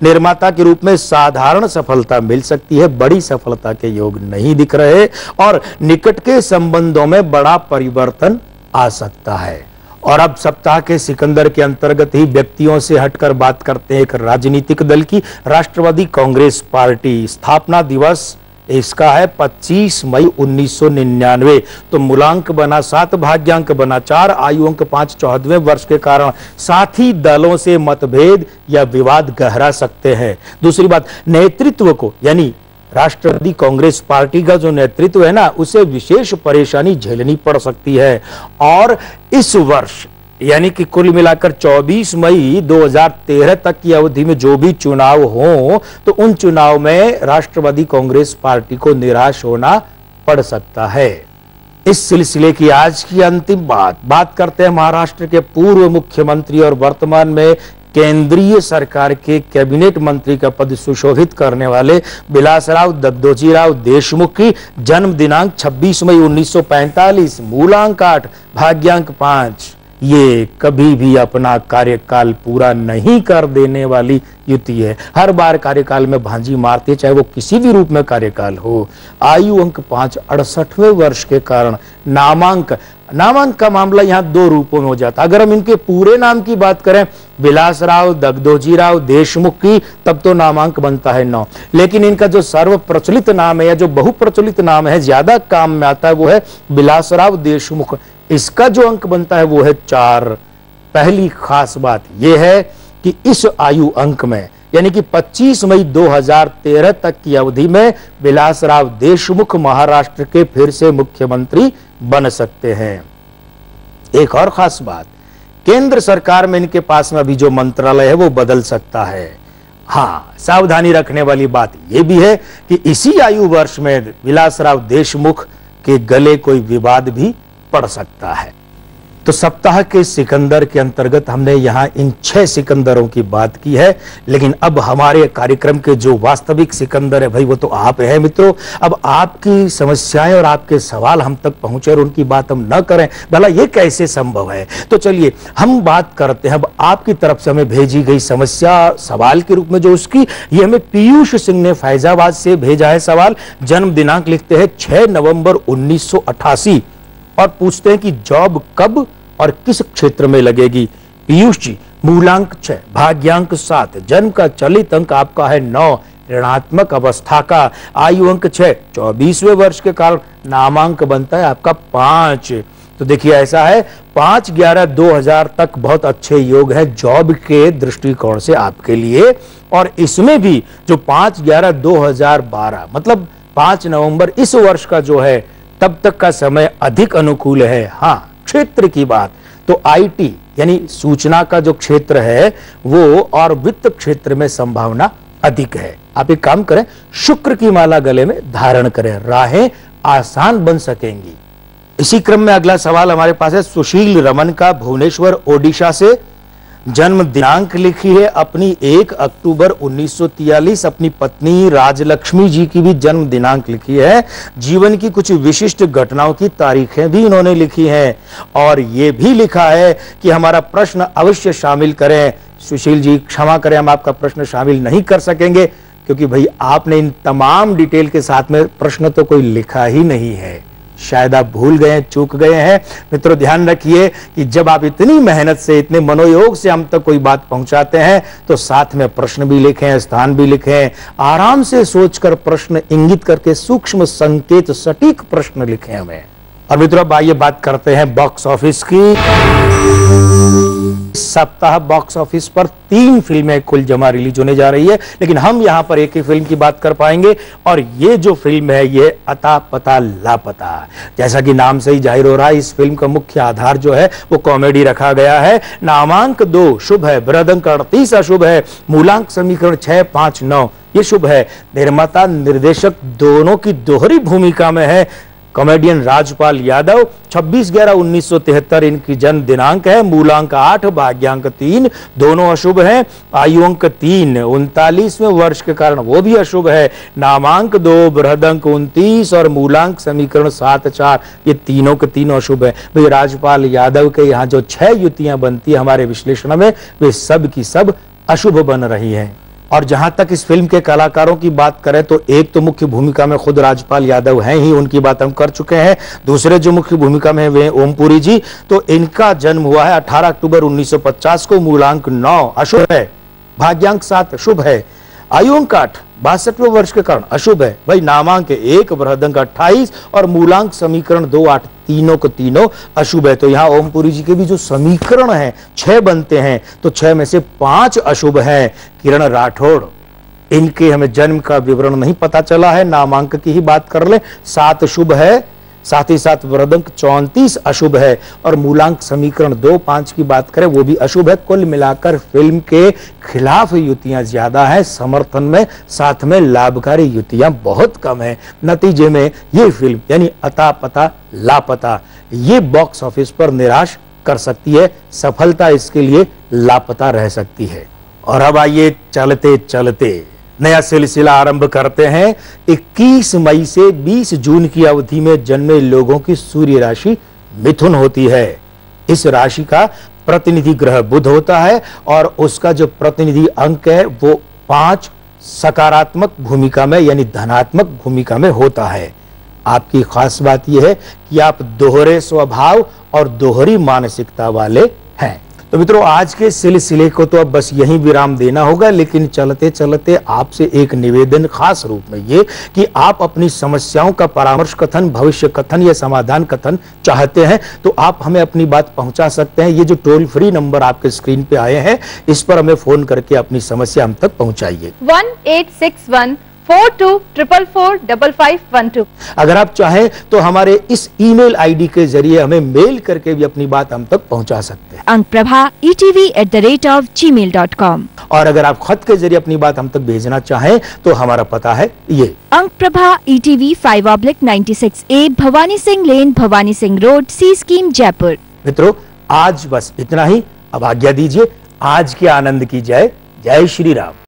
निर्माता के रूप में साधारण सफलता मिल सकती है, बड़ी सफलता के योग नहीं दिख रहे और निकट के संबंधों में बड़ा परिवर्तन आ सकता है। और अब सप्ताह के सिकंदर के अंतर्गत ही व्यक्तियों से हटकर बात करते हैं एक राजनीतिक दल की। राष्ट्रवादी कांग्रेस पार्टी स्थापना दिवस इसका है 25 मई 1999। तो मूलांक बना 7, भाग्यांक बना 4, आयु अंक 5, 14वें वर्ष के कारण साथी दलों से मतभेद या विवाद गहरा सकते हैं। दूसरी बात, नेतृत्व को यानी राष्ट्रवादी कांग्रेस पार्टी का जो नेतृत्व है ना, उसे विशेष परेशानी झेलनी पड़ सकती है। और इस वर्ष यानी कि कुल मिलाकर 24 मई 2013 तक की अवधि में जो भी चुनाव हो, तो उन चुनाव में राष्ट्रवादी कांग्रेस पार्टी को निराश होना पड़ सकता है। इस सिलसिले की आज की अंतिम बात करते हैं महाराष्ट्र के पूर्व मुख्यमंत्री और वर्तमान में केंद्रीय सरकार के कैबिनेट मंत्री का पद सुशोभित करने वाले विलासराव दत्तोजीराव देशमुख की। जन्म दिनांक 26 मई 1945, मूलांक 8, भाग्यांक 5। ये कभी भी अपना कार्यकाल पूरा नहीं कर देने वाली युति है। हर बार कार्यकाल में भांजी मारती है, चाहे वो किसी भी रूप में कार्यकाल हो। आयु अंक 5, 68वें वर्ष के कारण नामांक का मामला यहाँ 2 रूपों में हो जाता। अगर हम इनके पूरे नाम की बात करें, विलासराव दत्तोजीराव देशमुख की, तब तो नामांक बनता है 9। लेकिन इनका जो सर्व प्रचलित नाम है या जो बहुप्रचलित नाम है, ज्यादा काम में आता है, वो है विलासराव देशमुख। इसका जो अंक बनता है वो है 4। पहली खास बात यह है कि इस आयु अंक में यानी कि 25 मई 2013 तक की अवधि में विलासराव देशमुख महाराष्ट्र के फिर से मुख्यमंत्री बन सकते हैं। एक और खास बात, केंद्र सरकार में इनके पास में अभी जो मंत्रालय है वो बदल सकता है। हाँ, सावधानी रखने वाली बात यह भी है कि इसी आयु वर्ष में विलासराव देशमुख के गले कोई विवाद भी पड़ सकता है। तो सप्ताह के सिकंदर के अंतर्गत हमने यहां इन 6 सिकंदरों की बात की है, लेकिन अब हमारे कार्यक्रम के जो वास्तविक सिकंदर है भाई, वो तो आप है मित्रों। अब आपकी समस्याएं और आपके सवाल हम तक पहुंचे और उनकी बात हम न करें, भला ये कैसे संभव है? तो चलिए हम बात करते हैं अब आपकी तरफ से हमें भेजी गई समस्या सवाल के रूप में जो उसकी, ये हमें पीयूष सिंह ने फैजाबाद से भेजा है सवाल। जन्म दिनांक लिखते हैं 6 नवंबर 1988 और पूछते हैं कि जॉब कब और किस क्षेत्र में लगेगी। पीयूष जी, मूलांक 6, भाग्यांक 7, जन्म का चलित अंक आपका है 9, ऋणात्मक अवस्था का, आयु अंक 6, 24वें वर्ष के कारण नामांक बनता है आपका 5। तो देखिए ऐसा है, 5/11/2000 तक बहुत अच्छे योग है जॉब के दृष्टिकोण से आपके लिए। और इसमें भी जो 5/11/2012 मतलब 5 नवंबर इस वर्ष का जो है, तब तक का समय अधिक अनुकूल है। हाँ, क्षेत्र की बात तो आईटी यानी सूचना का जो क्षेत्र है वो और वित्त क्षेत्र में संभावना अधिक है। आप एक काम करें, शुक्र की माला गले में धारण करें, राहें आसान बन सकेंगी। इसी क्रम में अगला सवाल हमारे पास है सुशील रमन का, भुवनेश्वर ओडिशा से। जन्म दिनांक लिखी है अपनी 1 अक्टूबर 1943। अपनी पत्नी राजलक्ष्मी जी की भी जन्म दिनांक लिखी है। जीवन की कुछ विशिष्ट घटनाओं की तारीखें भी इन्होंने लिखी हैं और ये भी लिखा है कि हमारा प्रश्न अवश्य शामिल करें। सुशील जी क्षमा करें, हम आपका प्रश्न शामिल नहीं कर सकेंगे क्योंकि भाई आपने इन तमाम डिटेल के साथ में प्रश्न तो कोई लिखा ही नहीं है। शायद आप भूल गए, चूक गए हैं। मित्रों ध्यान रखिए कि जब आप इतनी मेहनत से, इतने मनोयोग से हम तक कोई बात पहुंचाते हैं तो साथ में प्रश्न भी लिखें, स्थान भी लिखें, आराम से सोचकर प्रश्न इंगित करके सूक्ष्म संकेत सटीक प्रश्न लिखें हमें। और मित्रों अब आइए बात करते हैं बॉक्स ऑफिस की। सप्ताह बॉक्स ऑफिस पर 3 फिल्में कुल जमा रिलीज होने जा रही है, लेकिन हम यहां पर एक ही फिल्म की बात कर पाएंगे और ये जो फिल्म है ये अता पता लापता। जैसा कि नाम से ही जाहिर हो रहा है, इस फिल्म का मुख्य आधार जो है वो कॉमेडी रखा गया है। नामांक 2 शुभ है, बृहदंक 38 अशुभ है, मूलांक समीकरण 6, 5, 9 ये शुभ है। निर्माता निर्देशक दोनों की दोहरी भूमिका में है कॉमेडियन राजपाल यादव। 26/11/1973 इनकी जन्म दिनांक है। मूलांक 8, भाग्यांक 3 दोनों अशुभ हैं। आयु अंक 3, 39वें वर्ष के कारण वो भी अशुभ है। नामांक 2, बृहदंक 29 और मूलांक समीकरण 7, 4 ये तीनों के तीनों अशुभ है। भाई राजपाल यादव के यहाँ जो 6 युतियां बनती है हमारे विश्लेषण में, वे सब की सब अशुभ बन रही हैं। और जहां तक इस फिल्म के कलाकारों की बात करें तो एक तो मुख्य भूमिका में खुद राजपाल यादव हैं ही, उनकी बात हम कर चुके हैं। दूसरे जो मुख्य भूमिका में वे ओमपुरी जी, तो इनका जन्म हुआ है 18 अक्टूबर 1950 को। मूलांक 9 अशुभ है, भाग्यांक 7 शुभ है, आयु अंक 8 62वें वर्ष के कारण अशुभ है भाई। नामांक 1, बृहदंक 28 और मूलांक समीकरण 2 8 तीनों को तीनों अशुभ है। तो यहाँ ओमपुरी जी के भी जो समीकरण हैं 6 बनते हैं, तो 6 में से 5 अशुभ हैं। किरण राठौड़, इनके हमें जन्म का विवरण नहीं पता चला है, नामांक की ही बात कर ले। 7 शुभ है, साथ ही साथ वृद्धंक 34 अशुभ है और मूलांक समीकरण 2 5 की बात करें वो भी अशुभ है। कुल मिलाकर फिल्म के खिलाफ युतियां ज्यादा है, समर्थन में साथ में लाभकारी युतियां बहुत कम है। नतीजे में ये फिल्म यानी अता पता लापता ये बॉक्स ऑफिस पर निराश कर सकती है, सफलता इसके लिए लापता रह सकती है। और अब आइए चलते चलते नया सिलसिला आरंभ करते हैं। 21 मई से 20 जून की अवधि में जन्मे लोगों की सूर्य राशि मिथुन होती है। इस राशि का प्रतिनिधि ग्रह बुध होता है और उसका जो प्रतिनिधि अंक है वो 5 सकारात्मक भूमिका में यानी धनात्मक भूमिका में होता है। आपकी खास बात यह है कि आप दोहरे स्वभाव और दोहरी मानसिकता वाले हैं। तो मित्रों, आज के सिलसिले को तो अब बस यहीं विराम देना होगा, लेकिन चलते चलते आपसे एक निवेदन खास रूप में ये कि आप अपनी समस्याओं का परामर्श कथन, भविष्य कथन या समाधान कथन चाहते हैं तो आप हमें अपनी बात पहुंचा सकते हैं। ये जो टोल फ्री नंबर आपके स्क्रीन पे आए हैं इस पर हमें फोन करके अपनी समस्या हम तक पहुंचाइए। 1861-4244512। अगर आप चाहें तो हमारे इस ईमेल आईडी के जरिए हमें मेल करके भी अपनी बात हम तक पहुंचा सकते हैं, ankprabha@gmail.com। और अगर आप खत के जरिए अपनी बात हम तक भेजना चाहें तो हमारा पता है ये अंकप्रभा ETV 5/96A, भवानी सिंह लेन, भवानी सिंह रोड, सी स्कीम, जयपुर। मित्रों, आज बस इतना ही। अब आज्ञा दीजिए। आज के आनंद की जय। जय श्री राम।